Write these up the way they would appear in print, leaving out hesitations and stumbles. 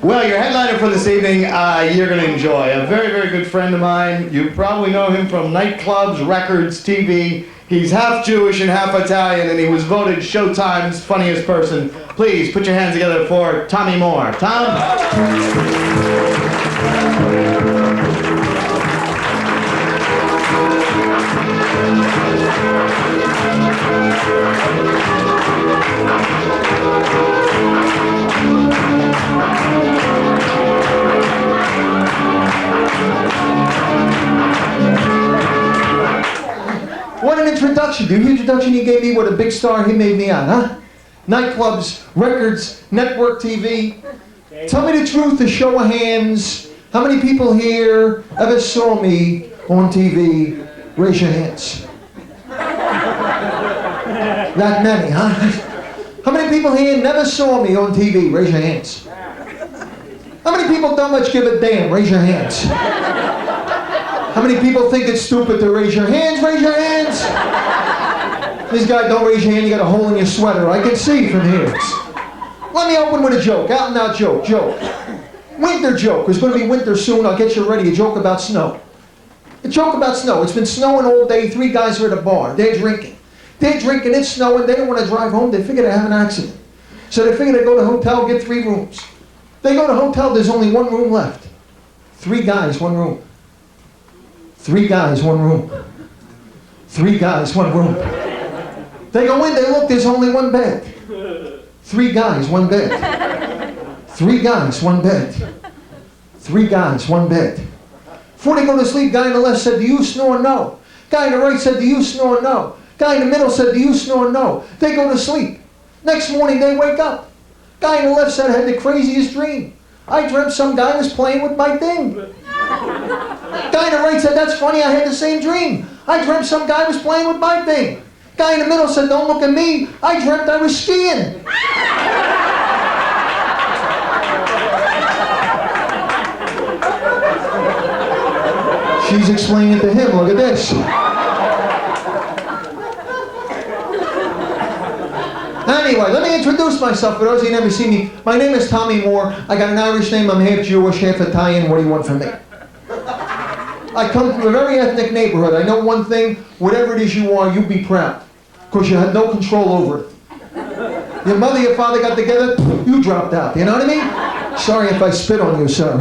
Well, your headliner for this evening, you're going to enjoy. A very, very good friend of mine. You probably know him from nightclubs, records, TV. He's half Jewish and half Italian, and he was voted Showtime's funniest person. Please put your hands together for Tommy Moore. Tom? What an introduction. Do you hear the introduction he gave me? What a big star he made me out, huh? Nightclubs, records, network TV. Tell me the truth, a show of hands. How many people here ever saw me on TV? Raise your hands. That many, huh? How many people here never saw me on TV? Raise your hands. How many people don't much give a damn? Raise your hands. How many people think it's stupid to raise your hands? Raise your hands. These guys, don't raise your hand, you got a hole in your sweater. I can see from here. Let me open with a joke, out and out joke, Winter joke, there's going to be winter soon, I'll get you ready, a joke about snow. A joke about snow, it's been snowing all day, 3 guys are at a bar, they're drinking, it's snowing, they don't want to drive home, they figure they have an accident. So they figure they go to the hotel, get 3 rooms. They go to the hotel, there's only 1 room left. 3 guys, 1 room. 3 guys, 1 room. 3 guys, 1 room. They go in, they look, there's only 1 bed. 3 guys, 1 bed. 3 guys, 1 bed. 3 guys, 1 bed. Before they go to sleep, guy on the left said, do you snore? No. Guy on the right said, do you snore? No. Guy in the middle said, do you snore? No. They go to sleep. Next morning, they wake up. Guy on the left said, I had the craziest dream. I dreamt some guy was playing with my thing. Guy on the right said, that's funny, I had the same dream. I dreamt some guy was playing with my thing. Guy in the middle said, don't look at me, I dreamt I was skiing. She's explaining it to him, look at this. Anyway, let me introduce myself for those of you who never seen me. My name is Tommy Moore. I got an Irish name, I'm half Jewish, half Italian. What do you want from me? I come from a very ethnic neighborhood. I know one thing, whatever it is you are, you be proud. Because you had no control over it. Your mother, your father got together, you dropped out. You know what I mean? Sorry if I spit on you, sir.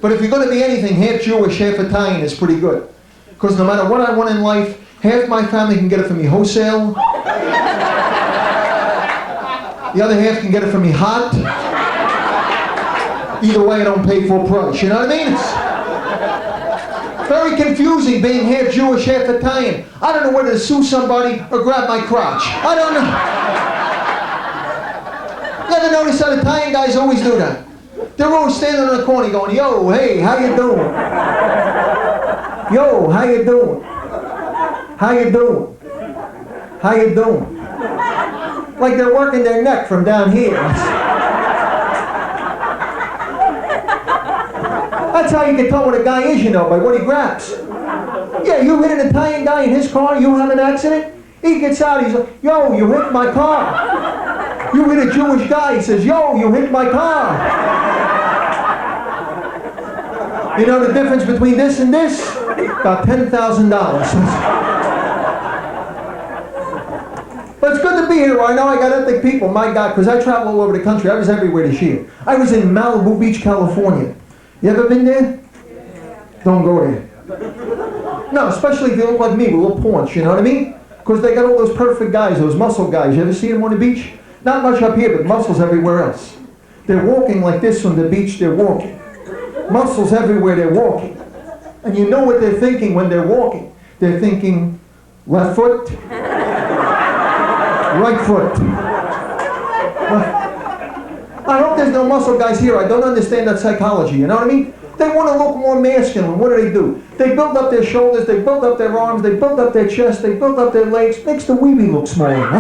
But if you're going to be anything, half Jewish, half Italian is pretty good. Because no matter what I want in life, half my family can get it from me wholesale. The other half can get it from me hot. Either way, I don't pay full price. You know what I mean? It's very confusing being half Jewish, half Italian. I don't know whether to sue somebody or grab my crotch. I don't know. You ever notice how Italian guys always do that? They're always standing on the corner going, yo, hey, how you doing? Yo, how you doing? How you doing? How you doing? Like they're working their neck from down here. That's how you can tell what a guy is, you know, by what he grabs. Yeah, you hit an Italian guy in his car, you have an accident, he gets out, he's like, yo, you hit my car. You hit a Jewish guy, he says, yo, you hit my car. You know the difference between this and this? About $10,000. But it's good to be here. I know I got ethnic people, my God, because I travel all over the country. I was everywhere this year. I was in Malibu Beach, California. You ever been there? Don't go there. No, especially if you look like me with little paunch, you know what I mean? Because they got all those perfect guys, those muscle guys. You ever see them on the beach? Not much up here, but muscles everywhere else. They're walking like this on the beach, they're walking. Muscles everywhere, they're walking. And you know what they're thinking when they're walking. They're thinking, left foot, right foot. I hope there's no muscle guys here. I don't understand that psychology, you know what I mean? They want to look more masculine. What do? They build up their shoulders, they build up their arms, they build up their chest, they build up their legs. Makes the weeby look smaller, huh?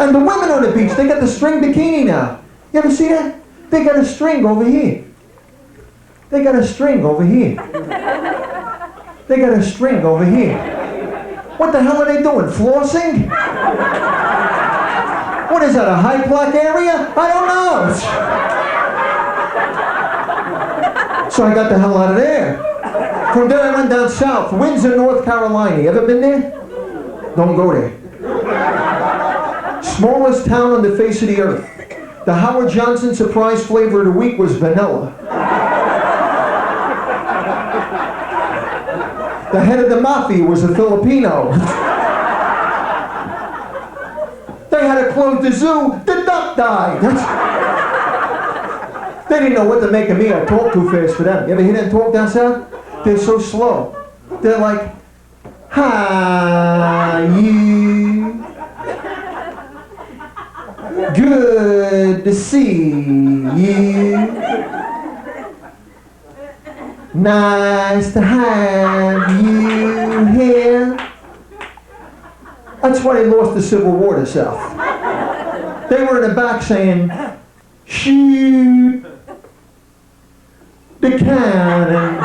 And the women on the beach, they got the string bikini now. You ever see that? They got a string over here. They got a string over here. They got a string over here. What the hell are they doing? Flossing? What is that, a high plaque area? I don't know. So I got the hell out of there. From there I went down south, Windsor, North Carolina. You ever been there? Don't go there. Smallest town on the face of the earth. The Howard Johnson surprise flavor of the week was vanilla. The head of the mafia was a Filipino. They had to close the zoo. The duck died. They didn't know what to make of me. I talk too fast for them. You ever hear them talk down south? They're so slow. They're like, hi, you. Good to see you. Nice to have you here. That's why they lost the Civil War to South. They were in the back saying, shoot the cannon,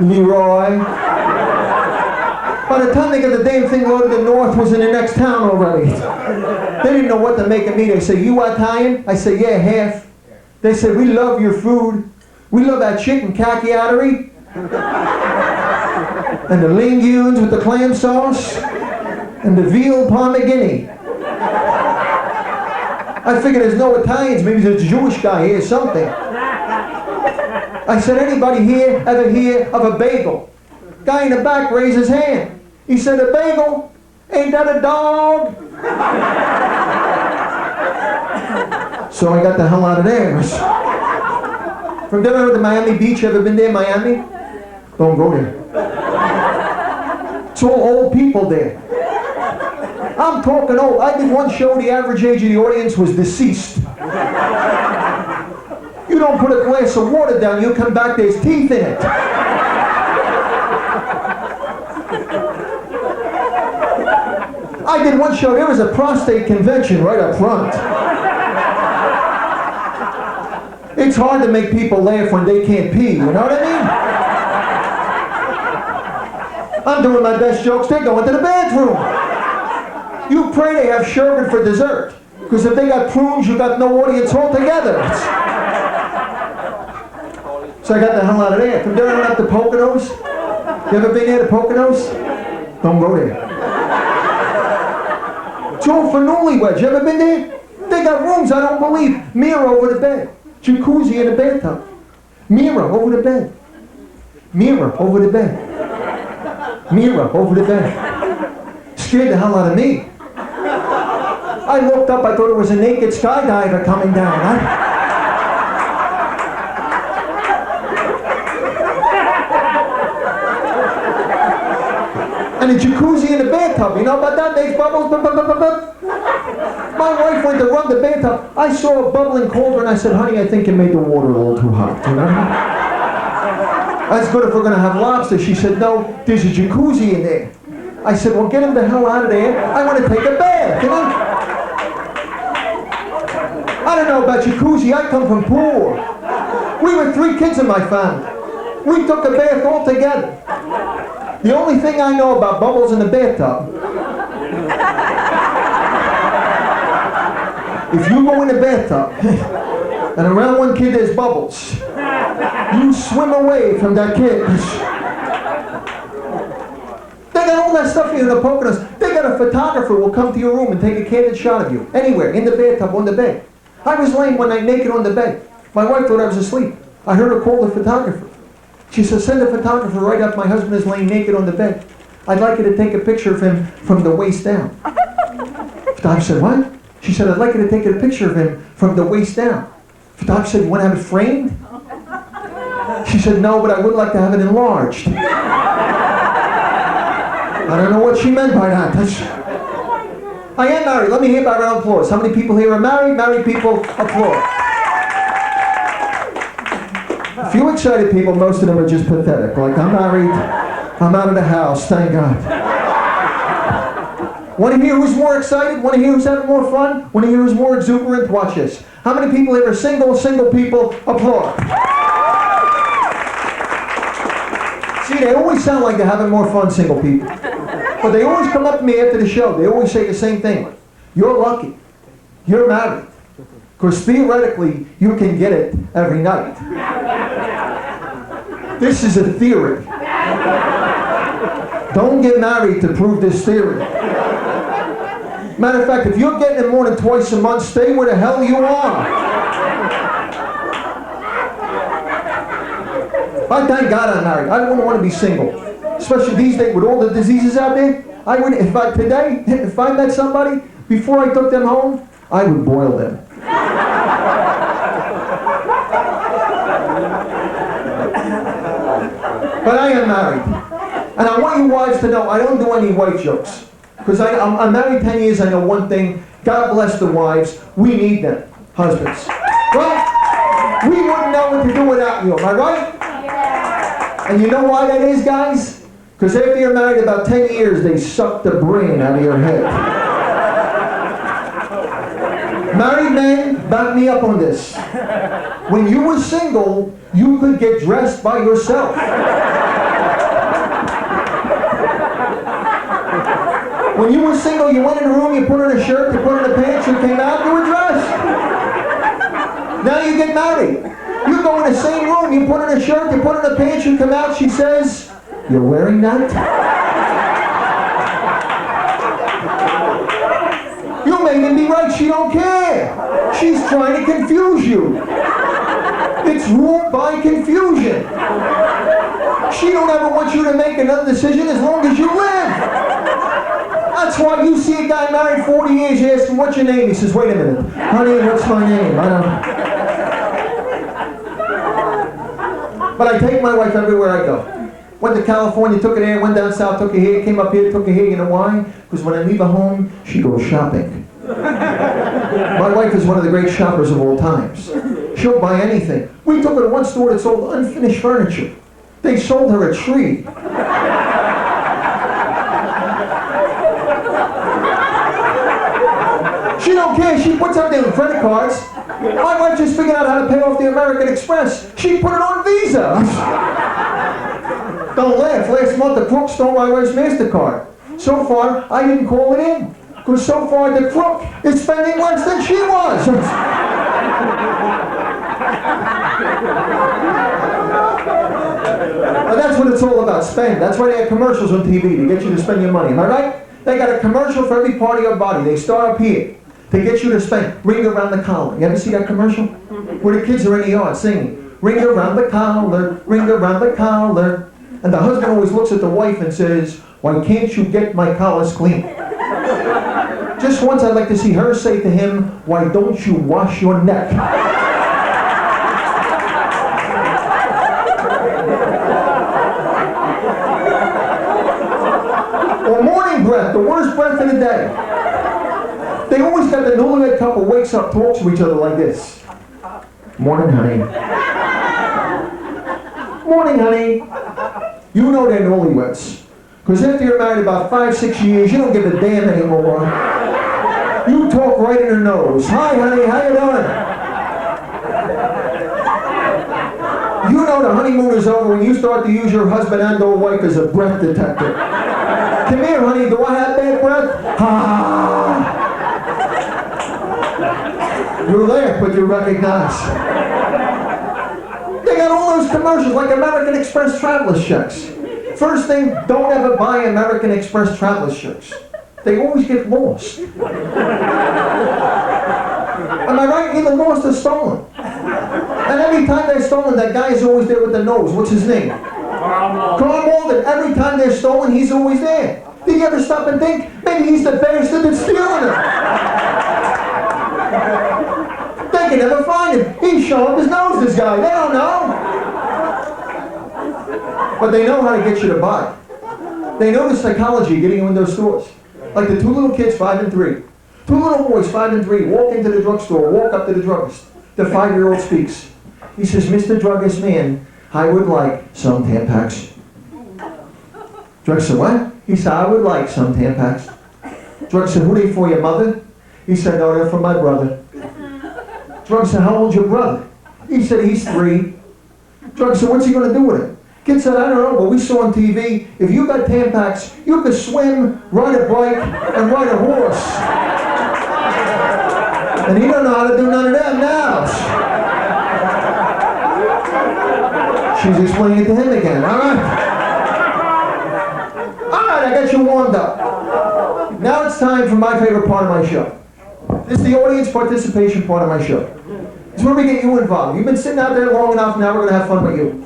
Leroy. By the time they got the damn thing loaded, the North was in the next town already. They didn't know what to make of me. They say, you Italian? I say, yeah, half. They said, we love your food. We love that chicken cacciatore. And the linguines with the clam sauce. And the veal parmigiani. I figured there's no Italians. Maybe there's a Jewish guy here or something. I said, anybody here ever hear of a bagel? Guy in the back raised his hand. He said, a bagel? Ain't that a dog? So I got the hell out of there. From there I went to Miami Beach. Ever been there, Miami? Don't go there. It's all old people there. I'm talking old. I did one show, the average age of the audience was deceased. You don't put a glass of water down, you come back, there's teeth in it. I did one show, there was a prostate convention right up front. It's hard to make people laugh when they can't pee, you know what I mean? I'm doing my best jokes, they're going to the bathroom. You pray they have sherbet for dessert. Because if they got prunes, you got no audience altogether. So I got the hell out of there. From there I went up to Poconos. You ever been there to Poconos? Don't go there. It's all for newlyweds. You ever been there? They got rooms, I don't believe. Mirror over the bed. Jacuzzi in the bathtub. Mirror over the bed. Mirror over the bed. Mirror over the bed. Scared the hell out of me. I looked up, I thought it was a naked skydiver coming down. And a jacuzzi in the bathtub, you know about that? Makes bubbles. My wife went to run the bathtub. I saw a bubbling cauldron. I said, honey, I think you made the water a little too hot. You know? That's good if we're going to have lobster. She said, no, there's a jacuzzi in there. I said, well, get him the hell out of there. I want to take a bath, you know? I don't know about jacuzzi. I come from poor. We were 3 kids in my family. We took a bath all together. The only thing I know about bubbles in the bathtub, if you go in the bathtub and around one kid there's bubbles, you swim away from that kid. They got all that stuff here in the Poconos. They got a photographer who will come to your room and take a candid shot of you. Anywhere, in the bathtub, on the bed. I was laying one night naked on the bed. My wife thought I was asleep. I heard her call the photographer. She said, send the photographer right up. My husband is laying naked on the bed. I'd like you to take a picture of him from the waist down. I said, what? She said, I'd like you to take a picture of him from the waist down. The doctor said, you want to have it framed? She said, no, but I would like to have it enlarged. I don't know what she meant by that. I am married. Let me hear by round of applause. How many people here are married? Married people, applaud. A few excited people, most of them are just pathetic. Like, I'm married, I'm out of the house, thank God. Want to hear who's more excited? Want to hear who's having more fun? Want to hear who's more exuberant? Watch this. How many people here are single? Single people, applaud. See, they always sound like they're having more fun, single people. But they always come up to me after the show. They always say the same thing. You're lucky. You're married. Because theoretically, you can get it every night. This is a theory. Don't get married to prove this theory. Matter of fact, if you're getting it more than twice a month, stay where the hell you are. I thank God I'm married. I wouldn't want to be single. Especially these days with all the diseases out there. I would, if I met somebody, before I took them home, I would boil them. But I am married. And I want you wives to know, I don't do any wife jokes. Because I'm married 10 years, I know one thing. God bless the wives. We need them, husbands. Well, we wouldn't know what to do without you, am I right? And you know why that is, guys? Because after you're married about 10 years, they suck the brain out of your head. Married men, back me up on this. When you were single, you could get dressed by yourself. When you were single, you went in the room, you put on a shirt, you put on a pants, you came out, you were dressed. Now you get married. You go in the same room, you put on a shirt, you put on a pants, you come out, she says, "You're wearing that?" You may even be right, she don't care. She's trying to confuse you. It's ruled by confusion. She don't ever want you to make another decision as long as you live. That's why you see a guy married 40 years, you ask him, "What's your name?" He says, "Wait a minute. Honey, what's my name? I don't know." But I take my wife everywhere I go. Went to California, took her there, went down south, took her here, came up here, took her here. You know why? Because when I leave her home, she goes shopping. My wife is one of the great shoppers of all times. She'll buy anything. We took her to one store that sold unfinished furniture. They sold her a tree. She don't care. She puts everything with credit cards. My wife just figured out how to pay off the American Express. She put it on Visa. Don't laugh. Last month the crook stole my wife's MasterCard. So far, I didn't call it in. Because so far the crook is spending less than she was. But that's what it's all about, spend. That's why they have commercials on TV, to get you to spend your money. Am I right? They got a commercial for every part of your body. They start up here. They get you to spend. Ring around the collar. You ever see that commercial? Where the kids are in the yard singing, "Ring around the collar, ring around the collar." And the husband always looks at the wife and says, "Why can't you get my collars clean?" Just once I'd like to see her say to him, "Why don't you wash your neck?" Or morning breath, the worst breath of the day. They always got the newlywed couple wakes up, talks to each other like this. "Morning, honey." "Morning, honey." You know they're newlyweds. Because after you're married about 5-6 years, you don't give a damn anymore. You talk right in her nose. "Hi, honey, how you doing?" You know the honeymoon is over when you start to use your husband and or wife as a breath detector. "Come here, honey, do I have bad breath?" "Ah." You laugh, but you recognize. They got all those commercials like American Express traveler's checks. First thing, don't ever buy American Express traveler's checks. They always get lost. Am I right? Either lost or stolen. And every time they're stolen, that guy is always there with the nose. What's his name? Carl Malden. Every time they're stolen, he's always there. Did you ever stop and think, maybe he's the bastard that's stealing them? They can never find him. He's showing his nose, this guy. They don't know. But they know how to get you to buy. They know the psychology of getting you in those stores. Like the two little kids, 5 and 3. Two little boys, 5 and 3, walk into the drugstore, walk up to the druggist. The 5-year-old speaks. He says, "Mr. Druggist man, I would like some Tampax." Druggist said, "What?" He said, "I would like some Tampax." Druggist said, "Who are they for, your mother?" He said, "No, they're for my brother." Druggist said, "How old's your brother?" He said, "He's 3." Druggist said, "What's he going to do with it?" Kid said, I don't know, but we saw on TV, if you got Tampax, you could swim, ride a bike, and ride a horse. And he don't know how to do none of that now. She's explaining it to him again. All right, I got you warmed up. Now it's time for my favorite part of my show. This is the audience participation part of my show. It's where we get you involved. You've been sitting out there long enough, now we're going to have fun with you.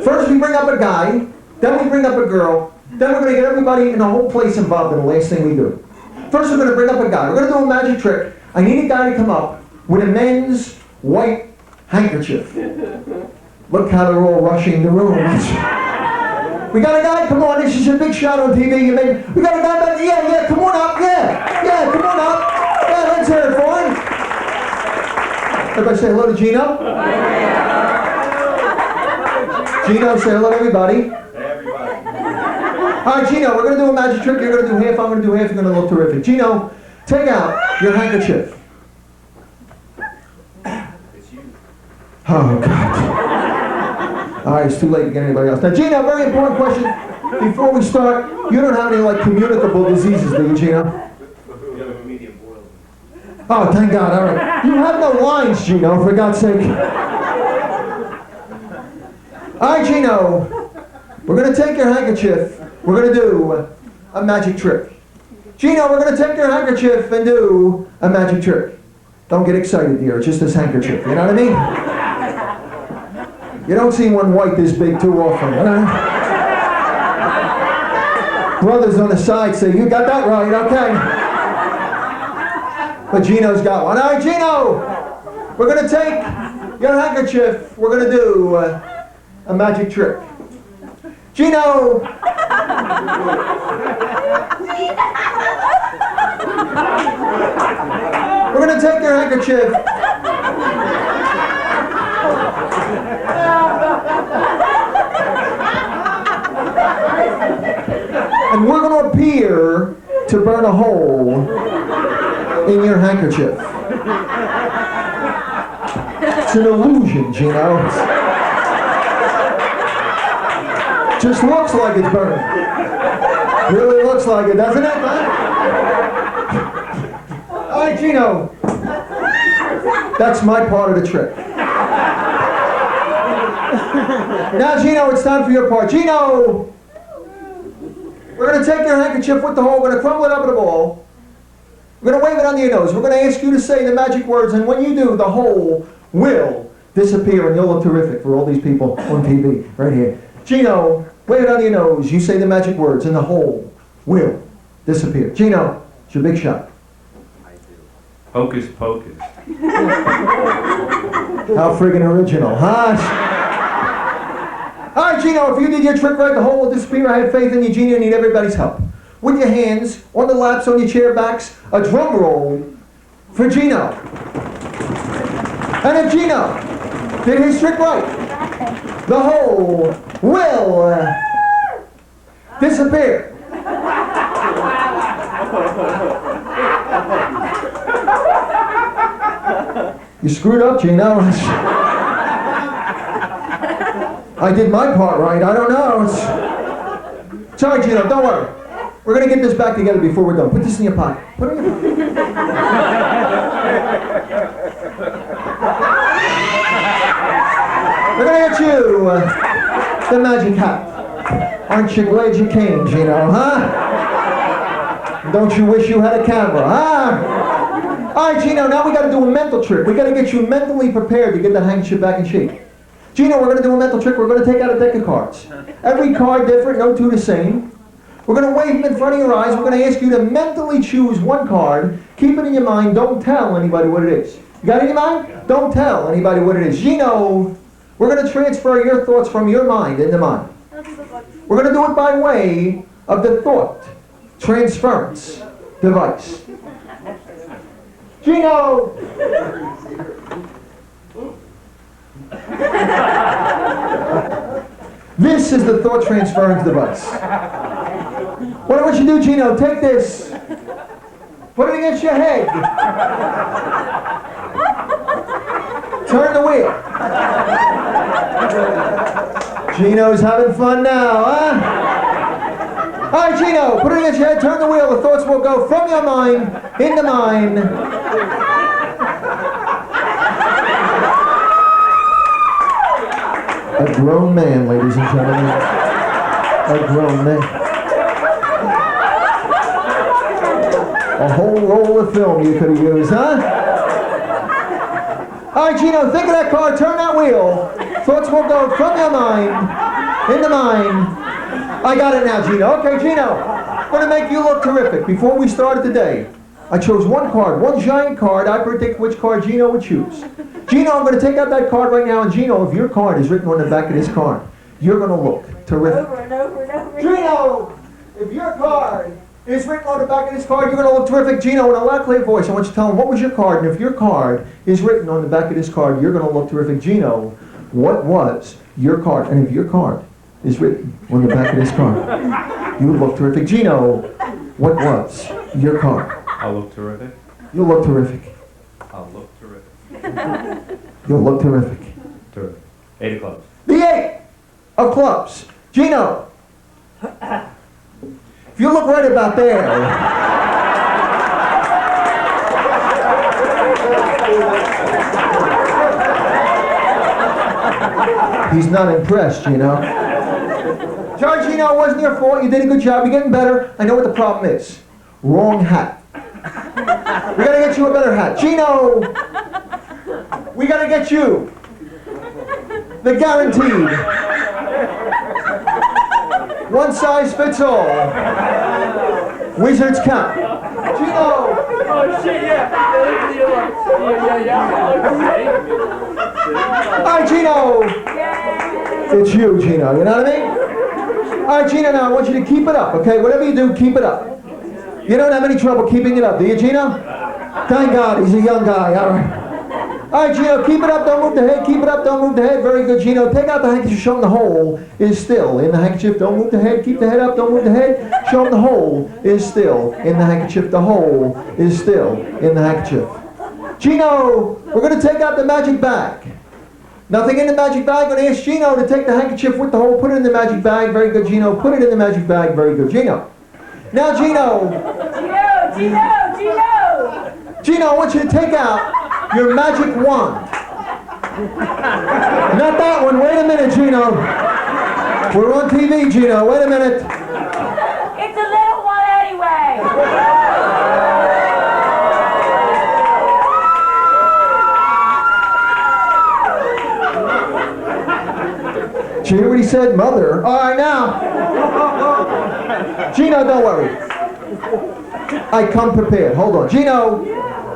First we bring up a guy, then we bring up a girl, then we're going to get everybody in the whole place involved in the last thing we do. First we're going to bring up a guy. We're going to do a magic trick. I need a guy to come up with a men's white handkerchief. Look how they're all rushing the room. We got a guy, come on, this is a big shot on TV. We got a guy back, yeah, come on up, yeah, come on up. Yeah, let's hear it for him. Everybody say hello to Gino. Gino, say hello to everybody. Hey, everybody. All right, Gino, we're going to do a magic trick. You're going to do half, I'm going to do half. You're going to look terrific. Gino, take out your handkerchief. It's you. Oh, God. All right, it's too late to get anybody else. Now, Gino, very important question. Before we start, you don't have any, like, communicable diseases, do you, Gino? You have a medium boil. Oh, thank God, all right. You have no lines, Gino, for God's sake. All right, Gino, we're going to take your handkerchief. We're going to do a magic trick. Gino, we're going to take your handkerchief and do a magic trick. Don't get excited, dear. It's just this handkerchief. You know what I mean? You don't see one white this big too often. You know? Brothers on the side say, you got that right, okay. But Gino's got one. All right, Gino, we're going to take your handkerchief. We're going to do a magic trick. Gino! We're going to take your handkerchief. And we're going to appear to burn a hole in your handkerchief. It's an illusion, Gino. Just looks like it's burning. Really looks like it, doesn't it? Huh? All right, Gino. That's my part of the trick. Now, Gino, it's time for your part. Gino, we're going to take your handkerchief with the hole. We're going to crumble it up in a ball. We're going to wave it under your nose. We're going to ask you to say the magic words, and when you do, the hole will disappear, and you'll look terrific for all these people on TV right here. Gino, wave it under your nose. You say the magic words, and the hole will disappear. Gino, it's your big shot. I do. Hocus pocus. How friggin' original, huh? All right, Gino, if you did your trick right, the hole will disappear. I have faith in you, Gino. I need everybody's help. With your hands on the laps, on your chair backs, a drum roll for Gino. And if Gino did his trick right, the hole will disappear. You screwed up, Gino. I did my part right. I don't know. Sorry, Gino. Don't worry. We're going to get this back together before we're done. Put this in your pocket. Put it in your pocket. We're going to get you the magic hat. Aren't you glad you came, Gino, huh? Don't you wish you had a camera, huh? All right, Gino, now we got to do a mental trick. We got to get you mentally prepared to get that handkerchief back in shape. Gino, we're going to do a mental trick. We're going to take out a deck of cards. Every card different, no two the same. We're going to wave them in front of your eyes. We're going to ask you to mentally choose one card. Keep it in your mind. Don't tell anybody what it is. You got it in your mind? Don't tell anybody what it is. Gino, we're going to transfer your thoughts from your mind into mine. We're going to do it by way of the thought transference device. Gino! This is the thought transference device. What I want you to do, Gino, take this, put it against your head, turn the wheel. Gino's having fun now, huh? All right, Gino, put it against your head, turn the wheel. The thoughts will go from your mind into mine. A grown man, ladies and gentlemen. A grown man. A whole roll of film you could have used, huh? All right, Gino, think of that car, turn that wheel. Thoughts will go from your mind into mine. I got it now, Gino. Okay, Gino, I'm going to make you look terrific. Before we started today, I chose one card, one giant card. I predict which card Gino would choose. Gino, I'm going to take out that card right now, and Gino, if your card is written on the back of this card, you're going to look terrific. Over and over and over. Gino, if your card is written on the back of this card, you're going to look terrific. Gino, in a loud, clear voice, I want you to tell him what was your card, and if your card is written on the back of this card, you're going to look terrific. Gino, what was your card? And if your card is written on the back of this card, you look terrific. Gino, what was your card? I'll look terrific. You'll look terrific. I'll look terrific. You'll look terrific. Terrific. 8 of clubs. The 8 of clubs. Gino, if you look right about there, he's not impressed, Gino. Sorry, Gino, it wasn't your fault. You did a good job. You're getting better. I know what the problem is. Wrong hat. We gotta get you a better hat. Gino, we gotta get you the guaranteed one size fits all Wizards cap. Gino! Oh shit, yeah. Alright, Gino! It's you, Gino, you know what I mean? Alright, Gino, now I want you to keep it up, okay? Whatever you do, keep it up. You don't have any trouble keeping it up, do you, Gino? Thank God, he's a young guy, alright. Alright, Gino, keep it up, don't move the head, keep it up, don't move the head. Very good, Gino. Take out the handkerchief, show him the hole is still in the handkerchief. Don't move the head, keep the head up, don't move the head. Show him the hole is still in the handkerchief. The hole is still in the handkerchief. Gino, we're going to take out the magic bag. Nothing in the magic bag. I'm going to ask Gino to take the handkerchief with the hole, put it in the magic bag. Very good, Gino. Put it in the magic bag. Very good, Gino. Now, Gino. Gino, I want you to take out your magic wand. Not that one. Wait a minute, Gino. We're on TV, Gino. Wait a minute. It's a little one anyway. Did you hear what he said? Mother. All right, now. Gino, don't worry. I come prepared. Hold on. Gino,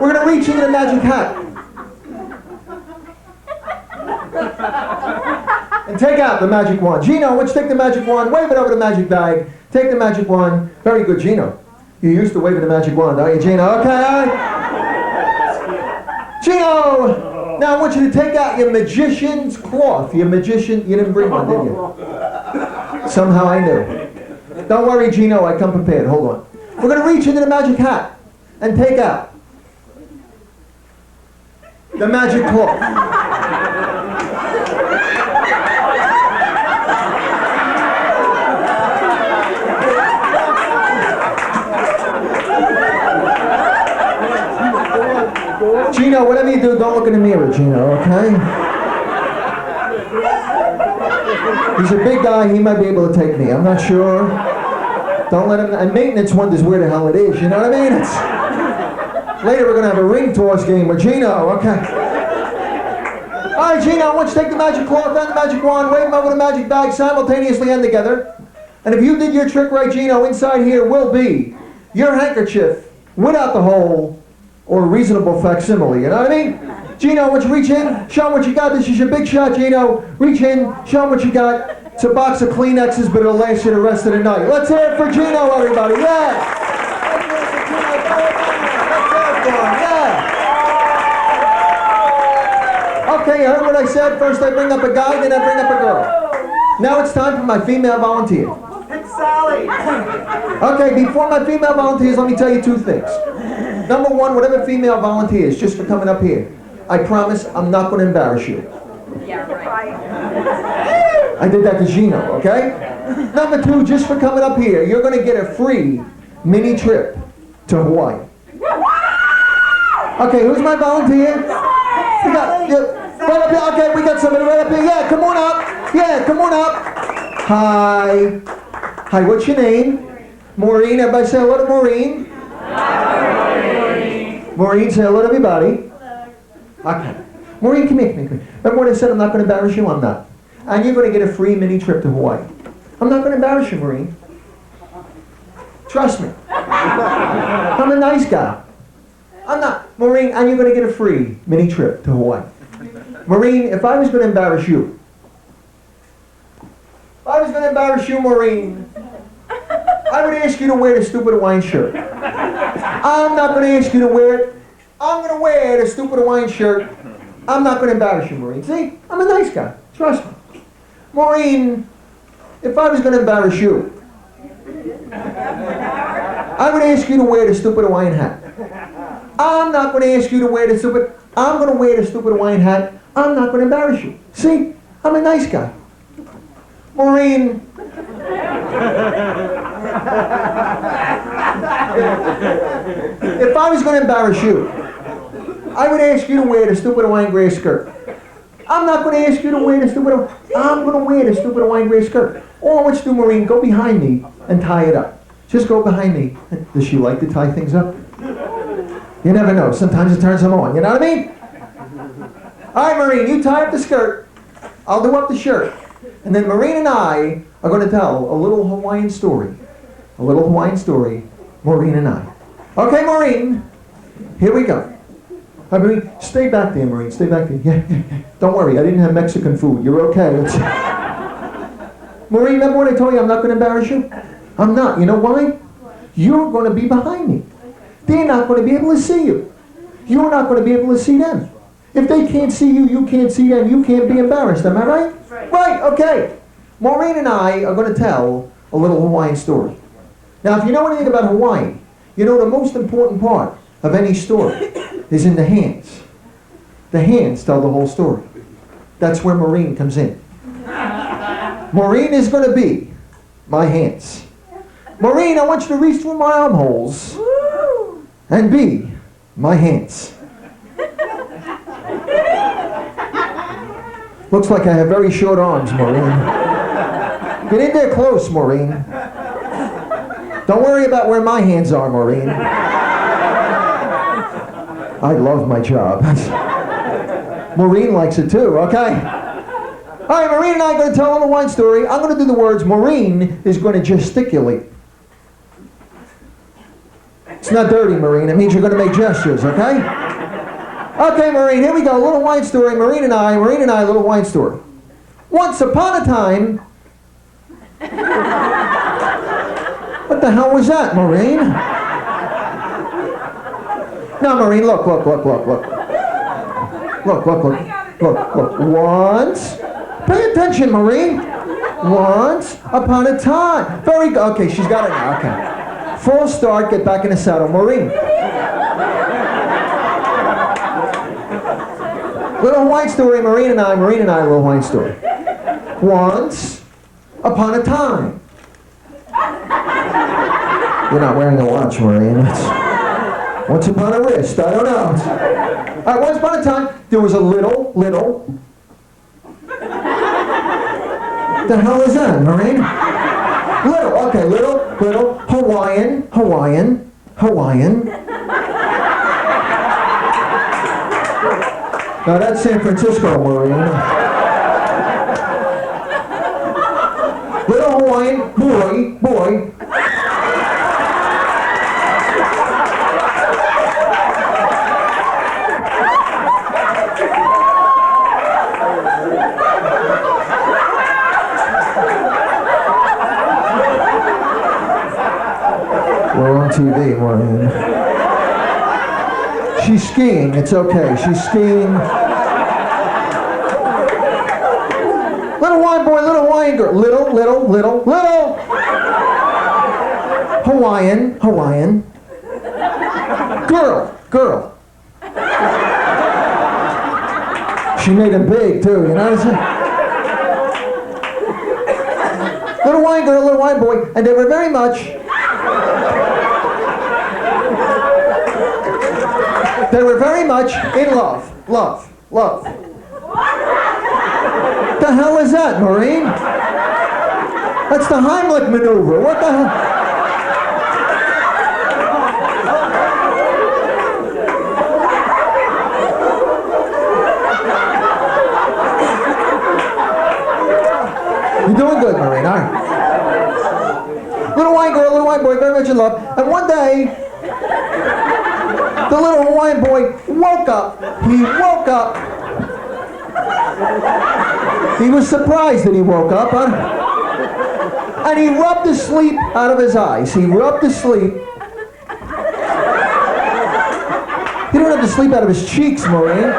we're going to reach into the magic hat. And take out the magic wand. Gino, let's take the magic wand, wave it over the magic bag. Take the magic wand. Very good, Gino. You used to wave the magic wand, are you, Gino? Okay, all right. Gino, now I want you to take out your magician's cloth. Your magician, you didn't bring one, did you? Somehow I knew. Don't worry, Gino, I come prepared. Hold on. We're going to reach into the magic hat and take out the magic cloth. Gino, whatever you do, don't look in the mirror, Gino, okay? He's a big guy, he might be able to take me, I'm not sure. Don't let him, and maintenance wonders where the hell it is, you know what I mean? Later we're going to have a ring toss game with Gino, okay? Alright, Gino, I want you to take the magic cloth and the magic wand, wave them over the magic bag simultaneously and together. And if you did your trick right, Gino, inside here will be your handkerchief without the hole, or a reasonable facsimile, you know what I mean? Gino, why don't you reach in, show them what you got. This is your big shot, Gino. Reach in, show them what you got. It's a box of Kleenexes, but it'll last you the rest of the night. Let's hear it for Gino, everybody, yeah! Yeah! Okay, you heard what I said? First I bring up a guy, then I bring up a girl. Now it's time for my female volunteer. It's Sally. Okay, before my female volunteers, let me tell you two things. Number one, whatever female volunteers, just for coming up here, I promise I'm not going to embarrass you. Yeah, right. I did that to Gino, okay? Number 2, just for coming up here, you're going to get a free mini trip to Hawaii. Okay, who's my volunteer? We got, right up here. Okay, we got somebody right up here. Yeah, come on up. Yeah, come on up. Hi. Hi, what's your name? Maureen. Everybody say hello to Maureen. Maureen, say hello to everybody. Okay. Maureen, come here. Remember when I said I'm not going to embarrass you? I'm not. And you're going to get a free mini trip to Hawaii. I'm not going to embarrass you, Maureen. Trust me. I'm a nice guy. I'm not. Maureen, and you're going to get a free mini trip to Hawaii. Maureen, if I was going to embarrass you, Maureen, I would ask you to wear the stupid Hawaiian shirt. I'm not going to ask you to wear it. I'm going to wear the stupid Hawaiian shirt. I'm not going to embarrass you, Maureen. See? I'm a nice guy. Trust me. Maureen, if I was going to embarrass you, I would ask you to wear the stupid Hawaiian hat. I'm not going to ask you to wear the stupid... I'm going to wear the stupid Hawaiian hat. I'm not going to embarrass you. See? I'm a nice guy. Maureen... If I was going to embarrass you, I would ask you to wear the stupid Hawaiian gray skirt. I'm not going to ask you to wear the stupid... I'm going to wear the stupid Hawaiian gray skirt. All I want you to do, Maureen, go behind me and tie it up. Just go behind me. Does she like to tie things up? You never know. Sometimes it turns them on. You know what I mean? All right, Maureen, you tie up the skirt. I'll do up the shirt. And then Maureen and I are going to tell a little Hawaiian story. A little Hawaiian story, Maureen and I. Okay, Maureen, here we go. Hi, Maureen, stay back there, Maureen. Stay back there. Yeah. Don't worry, I didn't have Mexican food. You're okay. Maureen, remember when I told you I'm not going to embarrass you? I'm not. You know why? You're going to be behind me. They're not going to be able to see you. You're not going to be able to see them. If they can't see you, you can't see them. You can't be embarrassed. Am I right? Right, okay. Maureen and I are going to tell a little Hawaiian story. Now, if you know anything about Hawaii, you know the most important part of any story is in the hands. The hands tell the whole story. That's where Maureen comes in. Maureen is going to be my hands. Maureen, I want you to reach through my armholes and be my hands. Looks like I have very short arms, Maureen. Get in there close, Maureen. Don't worry about where my hands are, Maureen. I love my job. Maureen likes it too, okay? All right, Maureen and I are going to tell a little wine story. I'm going to do the words. Maureen is going to gesticulate. It's not dirty, Maureen. It means you're going to make gestures, okay? Okay, Maureen, here we go. A little wine story. Maureen and I, a little wine story. Once upon a time... What the hell was that, Maureen? Now, Maureen, look. Look. Once. Pay attention, Maureen. Once upon a time. Very good. Okay, she's got it now. Okay. Full start. Get back in the saddle, Maureen. Little Hawaiian story. Maureen and I, a little Hawaiian story. Once upon a time. You're not wearing a watch, Maureen. It's once upon a wrist. I don't know. All right, once upon a time, there was a little... The hell is that, Maureen? Little, okay, little, Hawaiian. Now that's San Francisco, Maureen. Little Hawaiian, boy. We're on TV, Maureen. She's skiing. It's okay. She's skiing. Little Hawaiian boy, little Hawaiian girl. Little. Hawaiian. Girl. She made him big, too. You know what I'm saying? Little wine girl, little wine boy, and they were very much... They were very much in love. Love. Love. The hell is that, Maureen? That's the Heimlich maneuver. What the hell? You're doing good, Maureen. All right. Little wine girl, little wine boy, very much in love. And one day, the little Hawaiian boy woke up. He woke up. He was surprised that he woke up, huh? And he rubbed the sleep out of his eyes. He rubbed the sleep. He didn't have the sleep out of his cheeks, Maureen.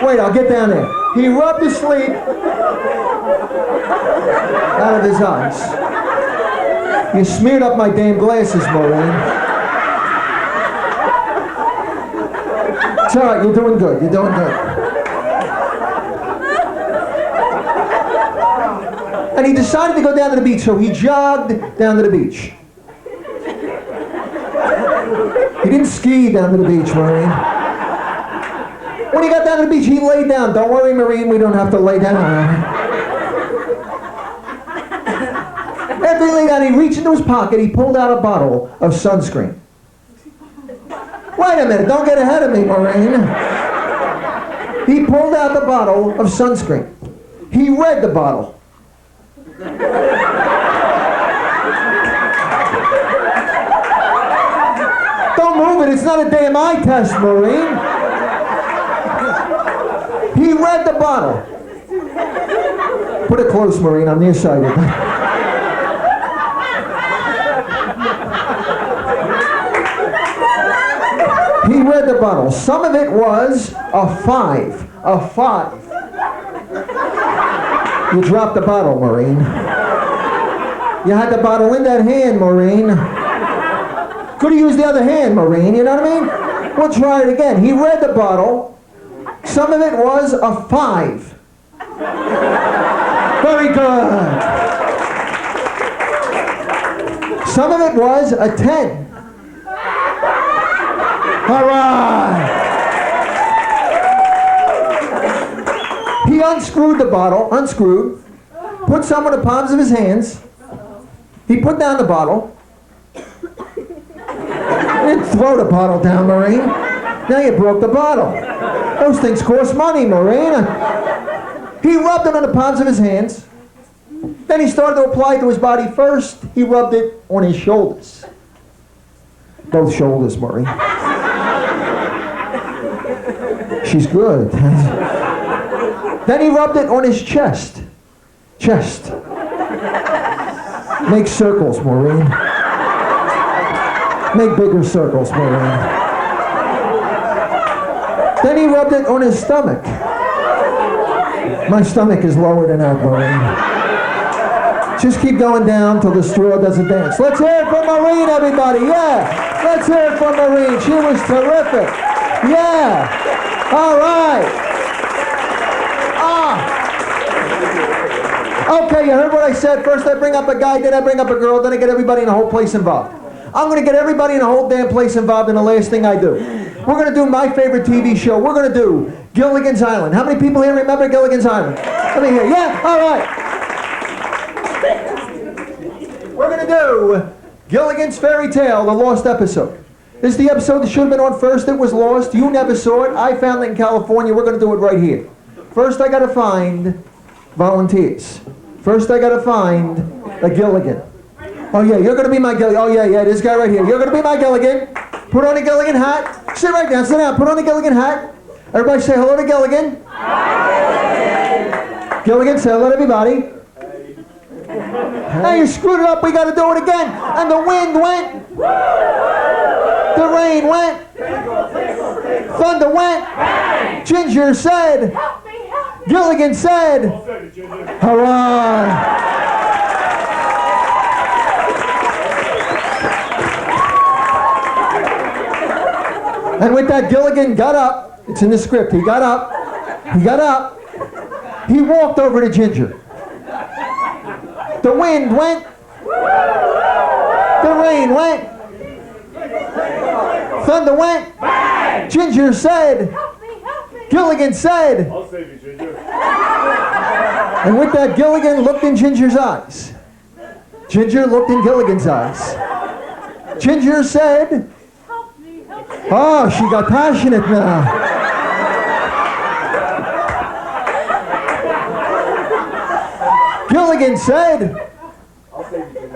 Wait, I'll get down there. He rubbed the sleep out of his eyes. You smeared up my damn glasses, Maureen. It's all right, you're doing good. You're doing good. And he decided to go down to the beach, so he jogged down to the beach. He didn't ski down to the beach, Maureen. When he got down to the beach, he laid down. Don't worry, Maureen, we don't have to lay down. After he laid down, he reached into his pocket, he pulled out a bottle of sunscreen. Wait a minute, don't get ahead of me, Maureen. He pulled out the bottle of sunscreen. He read the bottle. Don't move it, it's not a damn eye test, Maureen. He read the bottle. Put it close, Maureen, I'm nearsighted. He read the bottle. Some of it was a 5. A 5. You dropped the bottle, Maureen. You had the bottle in that hand, Maureen. Could have used the other hand, Maureen, you know what I mean? We'll try it again. He read the bottle. Some of it was a 5. Very good. Some of it was a 10. All right. He unscrewed the bottle, put some in the palms of his hands. He put down the bottle. Didn't throw the bottle down, Maureen. Now you broke the bottle. Those things cost money, Maureen. He rubbed them on the palms of his hands. Then he started to apply it to his body. First, he rubbed it on his shoulders. Both shoulders, Maureen. She's good. Then he rubbed it on his chest. Chest. Make circles, Maureen. Make bigger circles, Maureen. Then he rubbed it on his stomach. My stomach is lower than that, Maureen. Just keep going down till the straw doesn't dance. Let's hear it for Maureen, everybody. Yeah. Let's hear it for Maureen. She was terrific. Yeah. All right. Okay, you heard what I said. First I bring up a guy, then I bring up a girl, then I get everybody in the whole place involved. I'm going to get everybody in the whole damn place involved in the last thing I do. We're going to do my favorite TV show. We're going to do Gilligan's Island. How many people here remember Gilligan's Island? Let me hear. Yeah? All right. We're going to do Gilligan's Fairy Tale, the lost episode. This is the episode that should have been on first. It was lost. You never saw it. I found it in California. We're going to do it right here. First, I got to find volunteers. First, I got to find a Gilligan. Oh, yeah, you're going to be my Gilligan. Oh, yeah, this guy right here. You're going to be my Gilligan. Put on a Gilligan hat. Sit right down. Sit down. Put on a Gilligan hat. Everybody say hello to Gilligan. Hi. Gilligan, say hello to everybody. Hey, you screwed it up. We got to do it again. And the wind went. The rain went. Thunder went. Ginger said. Gilligan said. Hurrah. And with that, Gilligan got up. It's in the script. He got up. He got up. He walked over to Ginger. The wind went. The rain went. Thunder went. Ginger said. Help me, help me. Gilligan said. I'll save you, Ginger. And with that, Gilligan looked in Ginger's eyes. Ginger looked in Gilligan's eyes. Ginger said, Help me, help me. oh, she got passionate now. Gilligan said, I'll save you, Ginger.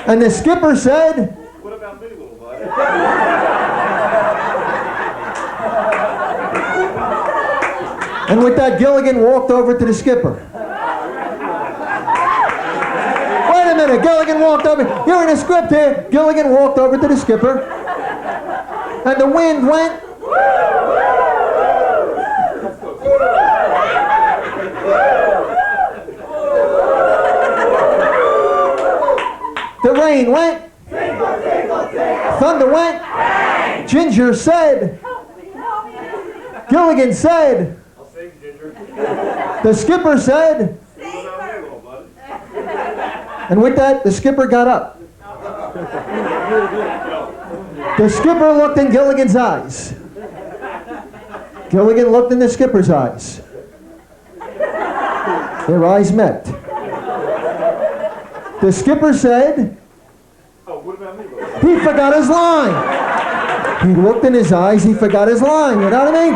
and the skipper said, What about me, little bud? and with that, Gilligan walked over to the skipper. Wait a minute, Gilligan walked over. You're in a script here. Gilligan walked over to the skipper, and the wind went. The rain went. Thunder went. Ginger said. Help me, help me. Gilligan said. I'll save you, Ginger. The skipper said. What about me, little bud? And with that, the skipper got up. The skipper looked in Gilligan's eyes. Gilligan looked in the skipper's eyes. Their eyes met. The skipper said, Oh, what about me, little bud? he forgot his line. He looked in his eyes, he forgot his line, you know what I mean?